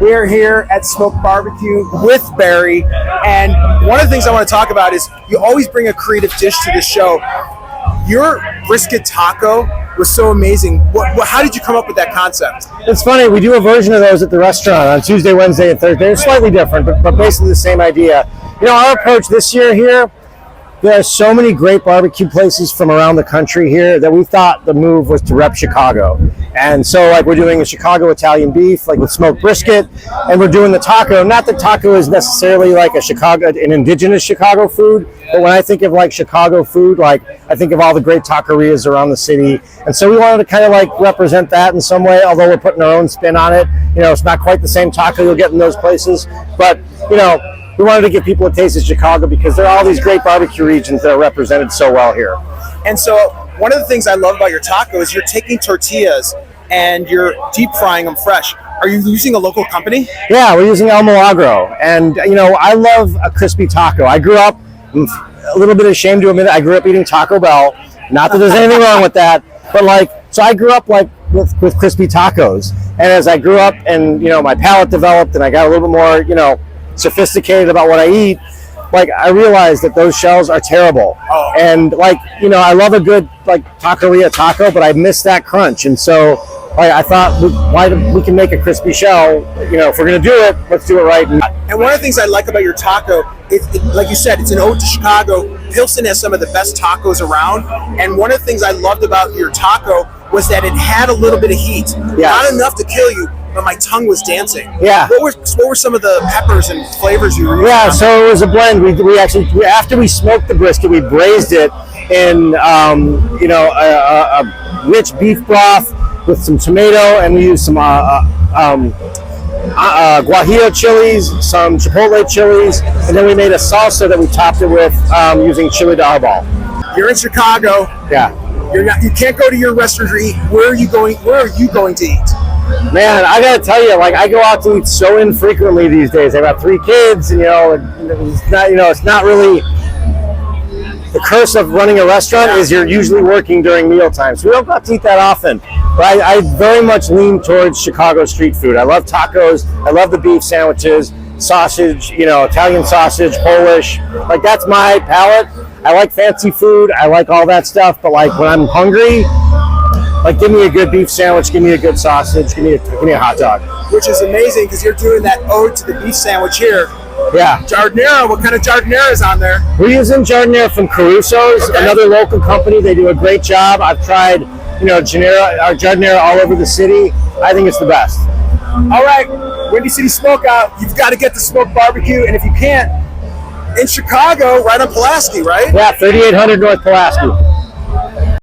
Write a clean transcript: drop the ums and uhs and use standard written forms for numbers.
We are here at Smoque BBQ with Barry, and one of the things I want to talk about is you always bring a creative dish to the show. Your brisket taco was so amazing. How did you come up with that concept? It's funny, we do a version of those at the restaurant on Tuesday, Wednesday, and Thursday. They're slightly different, but basically the same idea. You know, our approach this year here, there are so many great barbecue places from around the country here that we thought the move was to rep Chicago. And so, like, we're doing a Chicago Italian beef, like with smoked brisket, and we're doing the taco. Not that taco is necessarily like an indigenous Chicago food, but when I think of like Chicago food, like I think of all the great taquerias around the city. And so we wanted to kind of like represent that in some way, although we're putting our own spin on it. You know, it's not quite the same taco you'll get in those places, but you know, we wanted to give people a taste of Chicago because there are all these great barbecue regions that are represented so well here. And so one of the things I love about your taco is you're taking tortillas and you're deep frying them fresh. Are you using a local company? Yeah, we're using El Milagro. And, you know, I love a crispy taco. I grew up, I'm a little bit ashamed to admit it, I grew up eating Taco Bell. Not that there's anything wrong with that, but like, so I grew up like with crispy tacos. And as I grew up and, you know, my palate developed and I got a little bit more, you know, sophisticated about what I eat, like I realized that those shells are terrible. Oh. And like, you know, I love a good like taqueria taco, but I miss that crunch. And so like, I thought we can make a crispy shell, you know, if we're gonna do it, let's do it right. And one of the things I like about your taco, like you said, it's an ode to Chicago. Pilsen has some of the best tacos around, and one of the things I loved about your taco was that it had a little bit of heat. Yes. Not enough to kill you, but my tongue was dancing. Yeah. What were some of the peppers and flavors you were using? Yeah, so it was a blend. We actually, after we smoked the brisket, we braised it in, you know, a rich beef broth with some tomato, and we used some guajillo chilies, some chipotle chilies, and then we made a salsa that we topped it with using chili de arbol. You're in Chicago. Yeah. You can't go to your restaurant to eat. Where are you going to eat? Man, I gotta tell you, like I go out to eat so infrequently these days. I got 3 kids, and you know, it's not really the curse of running a restaurant is you're usually working during meal times. So we don't go out to eat that often. But I very much lean towards Chicago street food. I love tacos. I love the beef sandwiches, sausage, you know, Italian sausage, Polish. Like that's my palate. I like fancy food. I like all that stuff. But like when I'm hungry, like give me a good beef sandwich, give me a good sausage, give me a hot dog. Which is amazing because you're doing that ode to the beef sandwich here. Yeah. Giardiniera, what kind of giardiniera is on there? We're using giardiniera from Caruso's, another local company. They do a great job. I've tried, you know, giardiniera all over the city. I think it's the best. All right, Windy City Smokeout. You've got to get the Smoque BBQ, and if you can't, in Chicago, right on Pulaski, right? Yeah, 3800 North Pulaski.